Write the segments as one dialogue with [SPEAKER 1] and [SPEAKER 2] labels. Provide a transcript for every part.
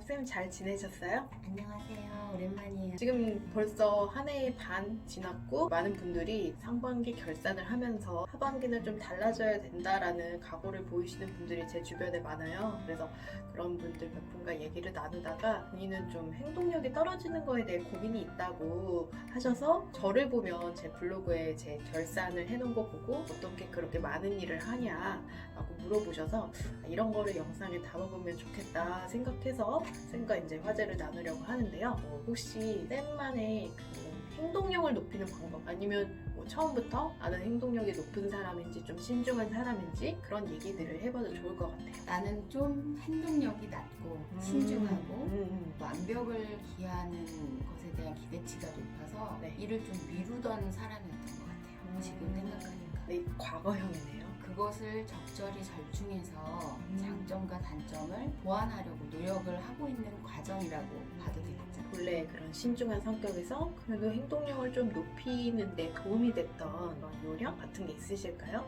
[SPEAKER 1] 쌤 잘 지내셨어요?
[SPEAKER 2] 안녕하세요. 오랜만이에요.
[SPEAKER 1] 지금 벌써 한 해 반 지났고 많은 분들이 상반기 결산을 하면서 하반기는 좀 달라져야 된다라는 각오를 보이시는 분들이 제 주변에 많아요. 그래서 그런 분들 몇 분과 얘기를 나누다가 본인은 좀 행동력이 떨어지는 거에 대해 고민이 있다고 하셔서 저를 보면 제 블로그에 제 결산을 해놓은 거 보고 어떻게 그렇게 많은 일을 하냐라고 물어보셔서 이런 거를 영상에 담아보면 좋겠다 생각해서 쌤과 이제 화제를 나누려고 하는데요. 혹시 쌤만의 그 행동력을 높이는 방법 아니면 뭐 처음부터 나는 행동력이 높은 사람인지 좀 신중한 사람인지 그런 얘기들을 해봐도 좋을 것 같아요.
[SPEAKER 2] 나는 좀 행동력이 낮고 신중하고 완벽을 기하는 것에 대한 기대치가 높아서
[SPEAKER 1] 네.
[SPEAKER 2] 일을 좀 미루던 사람이었던 것 같아요. 지금 생각하니까.
[SPEAKER 1] 네, 과거형이네요.
[SPEAKER 2] 그것을 적절히 절충해서 장점과 단점을 보완하려고 노력을 하고 있는 과정이라고 봐도 되겠죠.
[SPEAKER 1] 본래 그런 신중한 성격에서 그래도 행동력을 좀 높이는 데 도움이 됐던 그런 요령 같은 게 있으실까요?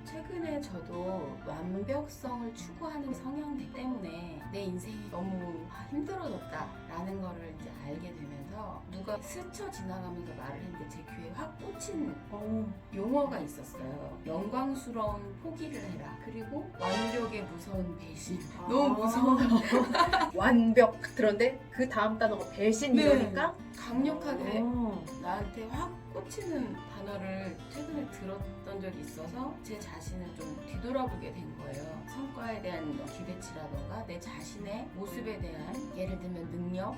[SPEAKER 2] 최근에 저도 완벽성을 추구하는 성향 때문에 내 인생이 너무 힘들어졌다라는 거를 이제 알게 되면서 누가 스쳐 지나가면서 말을 했는데 제 귀에 확 꽂힌 용어가 있었어요. 영광스러운 포기를 해라. 그리고 완벽의 무서운 배신. 너무 무서워요.
[SPEAKER 1] 완벽 들었는데 그 다음 단어가 배신
[SPEAKER 2] 네.
[SPEAKER 1] 이러니까
[SPEAKER 2] 강력하게 나한테 확 꽂히는 단어를 최근에 들었던 적이 있어서 제 자신을 좀 뒤돌아보게 된 거예요. 성과에 대한 기대치라던가 내 자신의 모습에 대한 예를 들면 능력,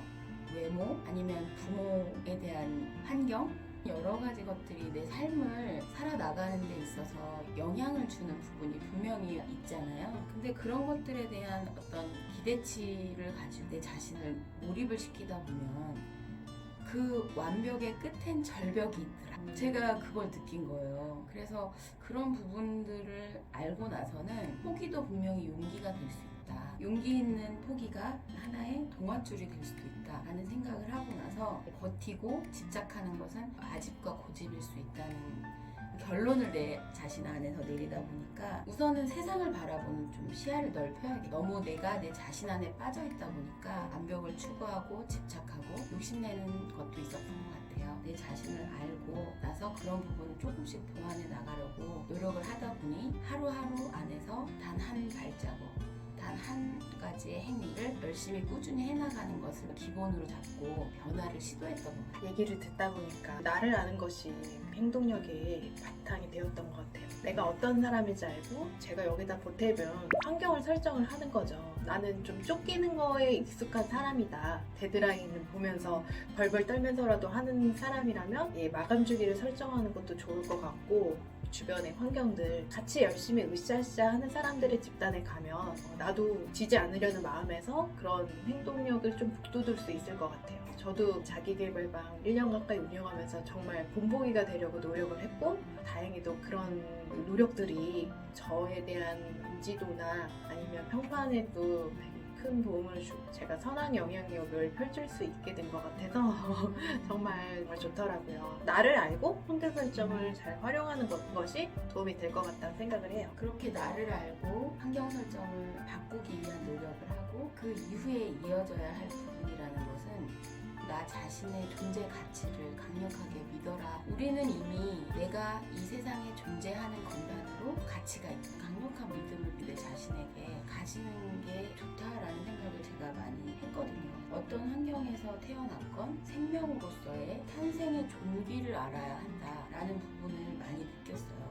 [SPEAKER 2] 외모, 아니면 부모에 대한 환경 여러 가지 것들이 내 삶을 살아나가는 데 있어서 영향을 주는 부분이 분명히 있잖아요. 근데 그런 것들에 대한 어떤 기대치를 가지고 내 자신을 몰입을 시키다 보면 그 완벽의 끝엔 절벽이 있더라. 제가 그걸 느낀 거예요. 그래서 그런 부분들을 알고 나서는 포기도 분명히 용기가 될 수 있다. 용기 있는 포기가 하나의 동아줄이 될 수도 있다. 라는 생각을 하고 나서 버티고 집착하는 것은 아집과 고집일 수 있다는 결론을 내 자신 안에서 내리다 보니까 우선은 세상을 바라보는 좀 시야를 넓혀야겠다. 너무 내가 내 자신 안에 빠져있다 보니까 완벽을 추구하고 집착하고 욕심내는 것도 있었던 것 같아요. 내 자신을 알고 나서 그런 부분을 조금씩 보완해 나가려고 노력을 하다 보니 하루하루 안에서 단 한 발자국 단 한 가지의 행위를 열심히 꾸준히 해나가는 것을 기본으로 잡고 변화를 시도했던 것 같아요.
[SPEAKER 1] 얘기를 듣다 보니까 나를 아는 것이 행동력의 바탕이 되었던 것 같아요. 내가 어떤 사람인지 알고 제가 여기다 보태면 환경을 설정을 하는 거죠. 나는 좀 쫓기는 거에 익숙한 사람이다. 데드라인을 보면서 벌벌 떨면서라도 하는 사람이라면 마감 주기를 설정하는 것도 좋을 것 같고 주변의 환경들 같이 열심히 으쌰으쌰 하는 사람들의 집단에 가면 나도 지지 않으려는 마음에서 그런 행동력을 좀 북돋을 수 있을 것 같아요. 저도 자기계발방 1년 가까이 운영하면서 정말 본보기가 되려고 노력을 했고 다행히도 그런 노력들이 저에 대한 인지도나 아니면 평판에도 큰 도움을 주고 제가 선한 영향력을 펼칠 수 있게 된 것 같아서 정말 좋더라고요. 나를 알고 환경 설정을 잘 활용하는 것이 도움이 될 것 같다는 생각을 해요.
[SPEAKER 2] 그렇게 나를 알고 환경 설정을 바꾸기 위한 노력을 하고 그 이후에 이어져야 할 부분이라는 것은 나 자신의 존재 가치를 강력하게 믿어라. 우리는 이미 내가 이 세상에 존재하는 것만으로 가치가 있다. 강력한 믿음을 내 자신에게 가지는 게 좋다라는 생각을 제가 많이 했거든요. 어떤 환경에서 태어났건 생명으로서의 탄생의 종기를 알아야 한다라는 부분을 많이 느꼈어요.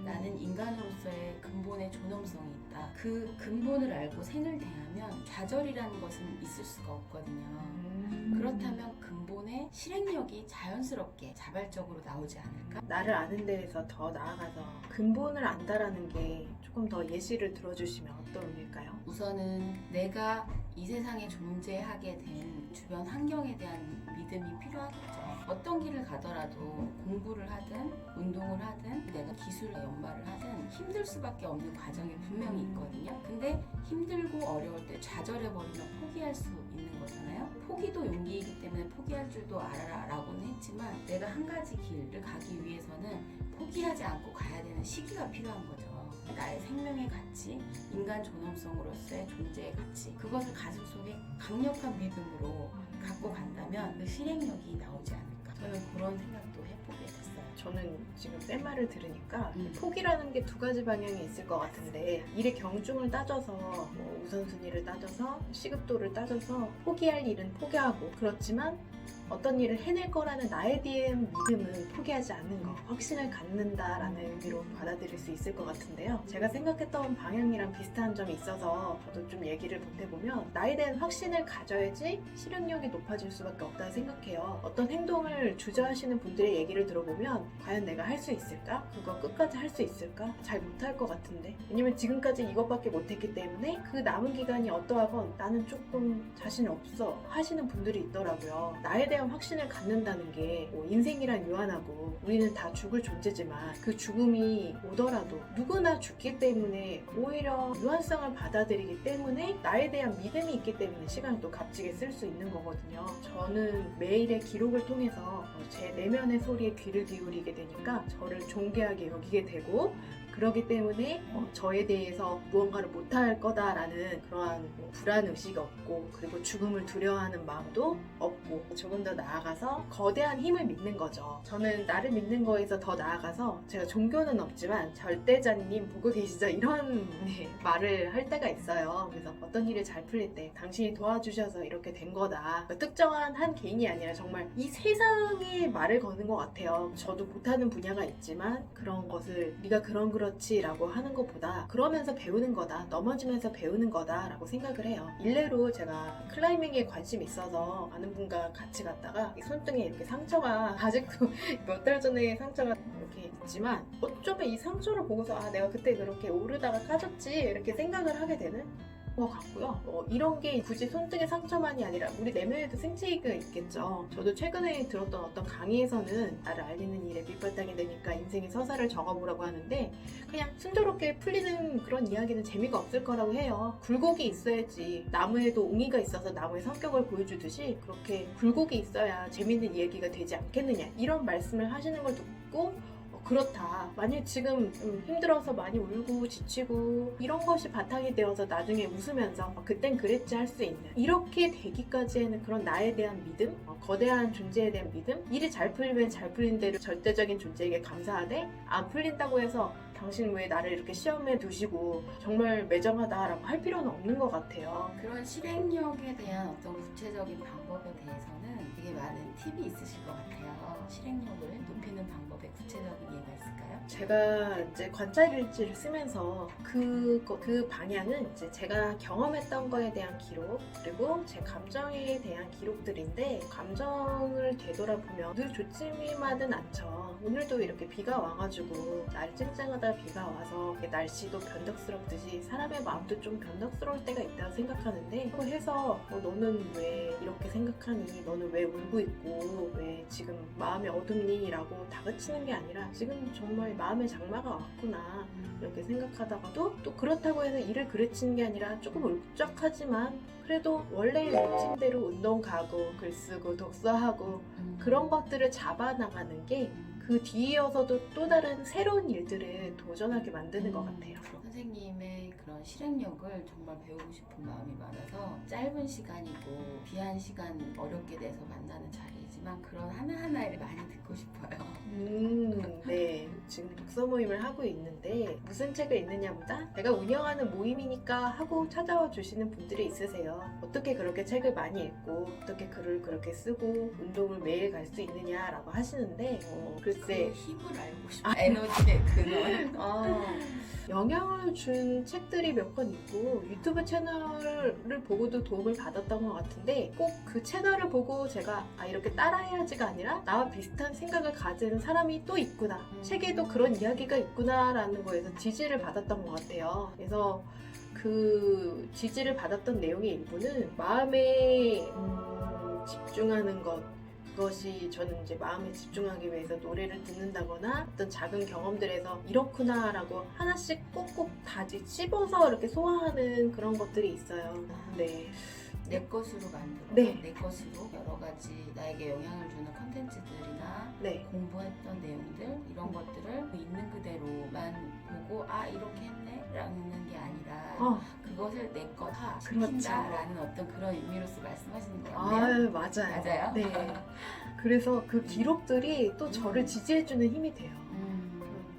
[SPEAKER 2] 나는 인간으로서의 근본의 존엄성이 있다. 그 근본을 알고 생을 대하면 좌절이라는 것은 있을 수가 없거든요. 그렇다면 근본의 실행력이 자연스럽게 자발적으로 나오지 않을까?
[SPEAKER 1] 나를 아는 데에서 더 나아가서 근본을 안다라는 게 조금 더 예시를 들어주시면 어떤 의미일까요?
[SPEAKER 2] 우선은 내가 이 세상에 존재하게 된 주변 환경에 대한 믿음이 필요하겠죠. 어떤 길을 가더라도 공부를 하든 운동을 하든 내가 기술을 연마를 하든 힘들 수밖에 없는 과정이 분명히 있거든요. 근데 힘들고 어려울 때 좌절해버리면 포기할 수 있는 거잖아요. 포기도 용기이기 때문에 포기할 줄도 알아라 라고는 했지만 내가 한 가지 길을 가기 위해서는 포기하지 않고 가야 되는 시기가 필요한 거죠. 나의 생명의 가치, 인간 존엄성으로서의 존재의 가치, 그것을 가슴속에 강력한 믿음으로 갖고 간다면 그 실행력이 나오지 않을까. 저는 그런 생각도 해보게 됐어요.
[SPEAKER 1] 저는 지금 쌤 말을 들으니까 포기라는 게 두 가지 방향이 있을 것 같은데, 일의 경중을 따져서 뭐 우선순위를 따져서 시급도를 따져서 포기할 일은 포기하고, 그렇지만 어떤 일을 해낼 거라는 나에 대한 믿음은 포기하지 않는 거, 확신을 갖는다라는 의미로 받아들일 수 있을 것 같은데요. 제가 생각했던 방향이랑 비슷한 점이 있어서 저도 좀 얘기를 보태보면, 나에 대한 확신을 가져야지 실행력이 높아질 수밖에 없다고 생각해요. 어떤 행동을 주저하시는 분들의 얘기를 들어보면 과연 내가 할 수 있을까? 그거 끝까지 할 수 있을까? 잘 못할 것 같은데. 왜냐면 지금까지 이것밖에 못했기 때문에 그 남은 기간이 어떠하건 나는 조금 자신 없어 하시는 분들이 있더라고요. 나에 대한 확신을 갖는다는 게뭐 인생이란 유한하고 우리는 다 죽을 존재지만, 그 죽음이 오더라도 누구나 죽기 때문에 오히려 유한성을 받아들이기 때문에 나에 대한 믿음이 있기 때문에 시간을 또 값지게 쓸 수 있는 거거든요. 저는 매일의 기록을 통해서 제 내면의 소리에 귀를 기울이게 되니까 저를 존귀하게 여기게 되고, 그렇기 때문에 저에 대해서 무언가를 못할 거다라는 그러한 불안의식이 없고, 그리고 죽음을 두려워하는 마음도 없고, 조금 더 나아가서 거대한 힘을 믿는 거죠. 저는 나를 믿는 거에서 더 나아가서, 제가 종교는 없지만 절대자님 보고 계시죠? 이런 말을 할 때가 있어요. 그래서 어떤 일이 잘 풀릴 때 당신이 도와주셔서 이렇게 된 거다. 특정한 한 개인이 아니라 정말 이 세상에 말을 거는 것 같아요. 저도 못하는 분야가 있지만 그런 것을 네가 그렇지 라고 하는 것보다 그러면서 배우는 거다, 넘어지면서 배우는 거다 라고 생각을 해요. 일례로 제가 클라이밍에 관심이 있어서 아는 분과 같이 갔다가 이 손등에 이렇게 상처가 아직도 몇 달 전에 상처가 이렇게 있지만, 어쩌면 이 상처를 보고서 아, 내가 그때 그렇게 오르다가 까졌지 이렇게 생각을 하게 되는 것 같고요. 이런 게 굳이 손등의 상처만이 아니라 우리 내면에도 생체가 있겠죠. 저도 최근에 들었던 어떤 강의에서는 나를 알리는 일에 밑바탕이 되니까 인생의 서사를 적어보라고 하는데, 그냥 순조롭게 풀리는 그런 이야기는 재미가 없을 거라고 해요. 굴곡이 있어야지. 나무에도 웅이가 있어서 나무의 성격을 보여주듯이 그렇게 굴곡이 있어야 재밌는 이야기가 되지 않겠느냐, 이런 말씀을 하시는 걸 듣고 그렇다. 만약 지금 힘들어서 많이 울고 지치고 이런 것이 바탕이 되어서 나중에 웃으면서 그땐 그랬지 할 수 있는, 이렇게 되기까지에는 그런 나에 대한 믿음, 거대한 존재에 대한 믿음, 일이 잘 풀리면 잘 풀린 대로 절대적인 존재에게 감사하되, 안 풀린다고 해서 당신 왜 나를 이렇게 시험에 두시고 정말 매정하다라고 할 필요는 없는 것 같아요.
[SPEAKER 2] 그런 실행력에 대한 어떤 구체적인 방법에 대해서는 되게 많은 팁이 있으실 것 같아요. 실행력을 높이는 방법에 구체적인 예가 있을까요?
[SPEAKER 1] 제가 이제 관찰일지를 쓰면서 그 방향은 이제 제가 경험했던 거에 대한 기록, 그리고 제 감정에 대한 기록들인데, 감정을 되돌아보면 늘 좋지만은 않죠. 오늘도 이렇게 비가 와가지고 날이 쨍쨍하다 비가 와서 날씨도 변덕스럽듯이 사람의 마음도 좀 변덕스러울 때가 있다고 생각하는데, 그거 해서 너는 왜 이렇게 생각하니? 너는 왜 울고 있고 왜 지금 마음이 어둡니? 라고 다그치는 게 아니라, 지금 정말 마음의 장마가 왔구나 이렇게 생각하다가도, 또 그렇다고 해서 일을 그르치는 게 아니라 조금 울적하지만 그래도 원래 루틴대로 운동 가고 글 쓰고 독서하고 그런 것들을 잡아나가는 게 그 뒤이어서도 또 다른 새로운 일들을 도전하게 만드는 것 같아요.
[SPEAKER 2] 선생님의 그런 실행력을 정말 배우고 싶은 마음이 많아서, 짧은 시간이고 귀한 시간 어렵게 내서 만나는 자리이지만 그런 하나하나를 많이 듣고 싶어요.
[SPEAKER 1] 네. 지금 독서 모임을 하고 있는데 무슨 책을 읽느냐보다 제가 운영하는 모임이니까 하고 찾아와 주시는 분들이 있으세요. 어떻게 그렇게 책을 많이 읽고 어떻게 글을 그렇게 쓰고 운동을 매일 갈 수 있느냐라고 하시는데, 글쎄
[SPEAKER 2] 그 힘을 알고 싶어요. 에너지의 근원.
[SPEAKER 1] 영향을 준 책들이 몇 권 있고 유튜브 채널을 보고도 도움을 받았던 것 같은데, 꼭 그 채널을 보고 제가 이렇게 따라해야지가 아니라 나와 비슷한 생각을 가진 사람이 또 있구나, 책에도 그런 이야기가 있구나 라는 거에서 지지를 받았던 것 같아요. 그래서 그 지지를 받았던 내용의 일부는 마음에 집중하는 것, 그것이 저는 이제 마음에 집중하기 위해서 노래를 듣는다거나 어떤 작은 경험들에서 이렇구나 라고 하나씩 꼭꼭 다 찝어서 이렇게 소화하는 그런 것들이 있어요. 네.
[SPEAKER 2] 내 것으로 만들어
[SPEAKER 1] 네.
[SPEAKER 2] 내 것으로 여러 가지 나에게 영향을 주는 컨텐츠들이나
[SPEAKER 1] 네.
[SPEAKER 2] 공부했던 내용들 이런 것들을 있는 그대로만 보고 아 이렇게 했네 라는 게 아니라 그것을 내 것화 시킨다라는 어떤 그런 의미로서 말씀하시는 것 같네요.
[SPEAKER 1] 맞아요.
[SPEAKER 2] 맞아요?
[SPEAKER 1] 네. 그래서 그 기록들이 또 저를 지지해주는 힘이 돼요.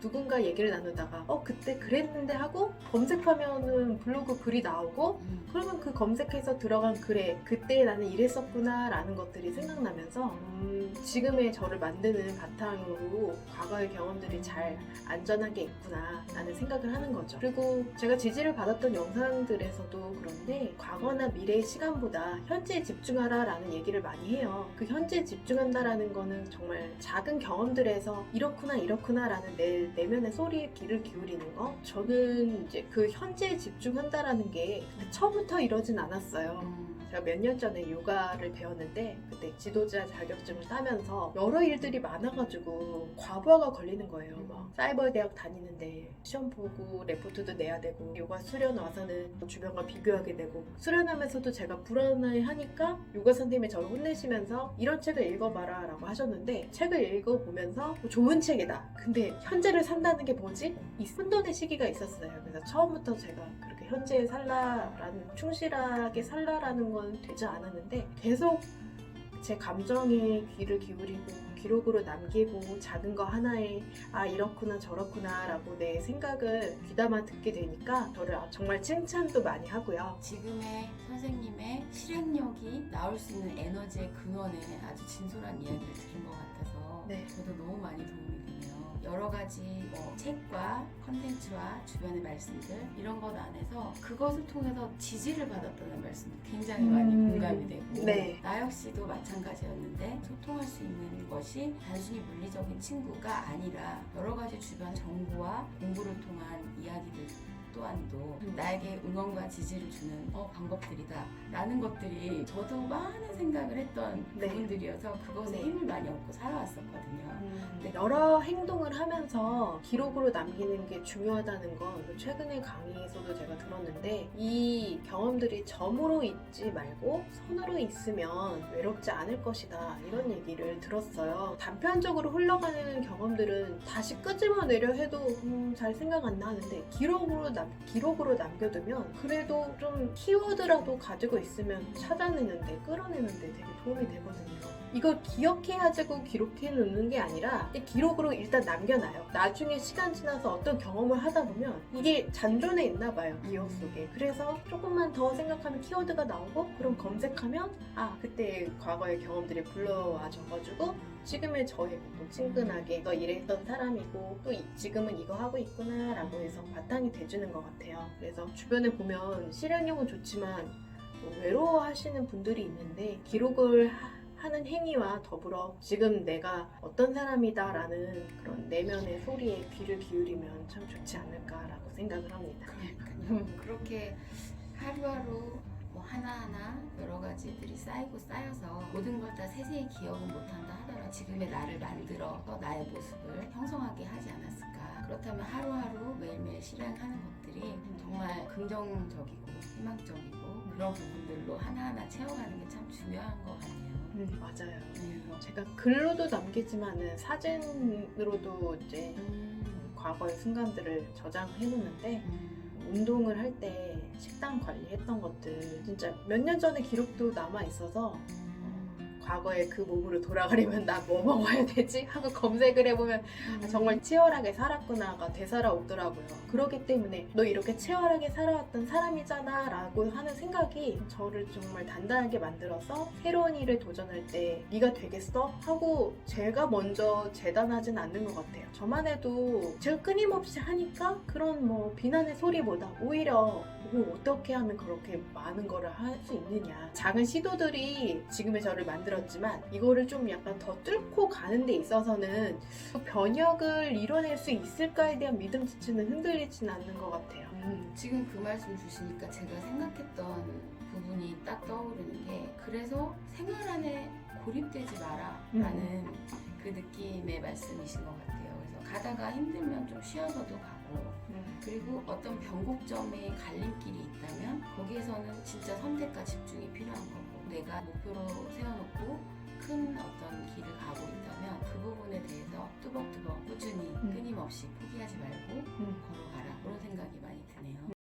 [SPEAKER 1] 누군가 얘기를 나누다가 그때 그랬는데 하고 검색하면은 블로그 글이 나오고 그러면 그 검색해서 들어간 글에 그때 나는 이랬었구나 라는 것들이 생각나면서 지금의 저를 만드는 바탕으로 과거의 경험들이 잘 안전하게 있구나 라는 생각을 하는 거죠. 그리고 제가 지지를 받았던 영상들에서도 그런데 과거나 미래의 시간보다 현재에 집중하라 라는 얘기를 많이 해요. 그 현재에 집중한다라는 거는 정말 작은 경험들에서 이렇구나 라는 내면의 소리에 귀를 기울이는 거. 저는 이제 그 현재에 집중한다라는 게 처음부터 이러진 않았어요. 제가 몇 년 전에 요가를 배웠는데 그때 지도자 자격증을 따면서 여러 일들이 많아가지고 과부하가 걸리는 거예요. 막 사이버 대학 다니는데 시험 보고 레포트도 내야 되고 요가 수련 와서는 주변과 비교하게 되고 수련하면서도 제가 불안해하니까 요가 선생님이 저를 혼내시면서 이런 책을 읽어봐라 라고 하셨는데 책을 읽어보면서 좋은 책이다. 근데 현재를 산다는 게 뭐지? 이 혼돈의 시기가 있었어요. 그래서 처음부터 제가 그렇게 현재에 살라라는 충실하게 살라라는 건 되지 않았는데 계속 제 감정에 귀를 기울이고 기록으로 남기고 작은 거 하나에 이렇구나 저렇구나 라고 내 생각을 귀담아 듣게 되니까 저를 정말 칭찬도 많이 하고요.
[SPEAKER 2] 지금의 선생님의 실행력이 나올 수 있는 에너지의 근원에 아주 진솔한 이야기를 들은 것 같아서
[SPEAKER 1] 네.
[SPEAKER 2] 저도 너무 많이 도움이 되네요. 여러 가지 책과 컨텐츠와 주변의 말씀들 이런 것 안에서 그것을 통해서 지지를 받았다는 말씀도 굉장히 많이 공감이 되고
[SPEAKER 1] 네.
[SPEAKER 2] 나 역시도 마찬가지였는데 소통할 수 있는 것이 단순히 물리적인 친구가 아니라 여러 가지 주변 정보와 공부를 통한 이야기들 또한도 나에게 응원과 지지를 주는 방법들이다 라는 것들이 저도 많은 생각을 했던
[SPEAKER 1] 네.
[SPEAKER 2] 부분들이어서 그것에
[SPEAKER 1] 네.
[SPEAKER 2] 힘을 많이 얻고 살아왔었거든요.
[SPEAKER 1] 여러 행동을 하면서 기록으로 남기는 게 중요하다는 건 최근에 강의에서도 제가 들었는데 이 경험들이 점으로 있지 말고 선으로 있으면 외롭지 않을 것이다 이런 얘기를 들었어요. 단편적으로 흘러가는 경험들은 다시 끄집어내려 해도 잘 생각 안 나는데 기록으로 남겨두면 그래도 좀 키워드라도 가지고 있으면 찾아내는데 끌어내는데 되게 도움이 되거든요. 이걸 기억해가지고 기록해 놓는 게 아니라 기록으로 일단 남겨놔요. 나중에 시간 지나서 어떤 경험을 하다 보면 이게 잔존해 있나 봐요. 기억 속에. 그래서 조금만 더 생각하면 키워드가 나오고 그럼 검색하면 그때 과거의 경험들이 불러와져가지고 지금의 저에게 또 친근하게 너 이랬던 사람이고 또 지금은 이거 하고 있구나 라고 해서 바탕이 돼주는 것 같아요. 그래서 주변에 보면 실행력은 좋지만 외로워하시는 분들이 있는데 기록을 하는 행위와 더불어 지금 내가 어떤 사람이다 라는 그런 내면의 소리에 귀를 기울이면 참 좋지 않을까라고 생각을 합니다.
[SPEAKER 2] 그러니까요. 그렇게 하루하루 하나하나 여러 가지들이 쌓여서 모든 걸 다 세세히 기억은 못한다 하더라도 지금의 나를 만들어서 나의 모습을 형성하게 하지 않았을까. 그렇다면 하루하루 매일매일 실행하는 것들이 정말 긍정적이고 희망적이고 그런 부분들로 하나하나 채워가는 게 참 중요한 것 같네요.
[SPEAKER 1] 맞아요. 제가 글로도 남기지만은 사진으로도 이제 과거의 순간들을 저장해 놓는데 운동을 할 때 식단 관리했던 것들 진짜 몇 년 전에 기록도 남아 있어서 과거에 그 몸으로 돌아가려면 나 뭐 먹어야 되지? 하고 검색을 해보면 정말 치열하게 살았구나가 되살아오더라고요. 그렇기 때문에 너 이렇게 치열하게 살아왔던 사람이잖아 라고 하는 생각이 저를 정말 단단하게 만들어서 새로운 일을 도전할 때 네가 되겠어? 하고 제가 먼저 재단하진 않는 것 같아요. 저만 해도 제가 끊임없이 하니까 그런 비난의 소리보다 오히려 어떻게 하면 그렇게 많은 거를 할 수 있느냐. 작은 시도들이 지금의 저를 만들었지만 이거를 좀 약간 더 뚫고 가는 데 있어서는 변혁을 이뤄낼 수 있을까에 대한 믿음 지수는 흔들리지는 않는 것 같아요.
[SPEAKER 2] 지금 그 말씀 주시니까 제가 생각했던 부분이 딱 떠오르는 게 그래서 생활 안에 고립되지 마라 라는 그 느낌의 말씀이신 것 같아요. 그래서 가다가 힘들면 좀 쉬어서도 가고 그리고 어떤 변곡점에 갈림길이 있다면 거기에서는 진짜 선택과 집중이 필요한 거고 내가 목표로 세워놓고 큰 어떤 길을 가고 있다면 그 부분에 대해서 뚜벅뚜벅 꾸준히 끊임없이 포기하지 말고 걸어가라 그런 생각이 많이 드네요.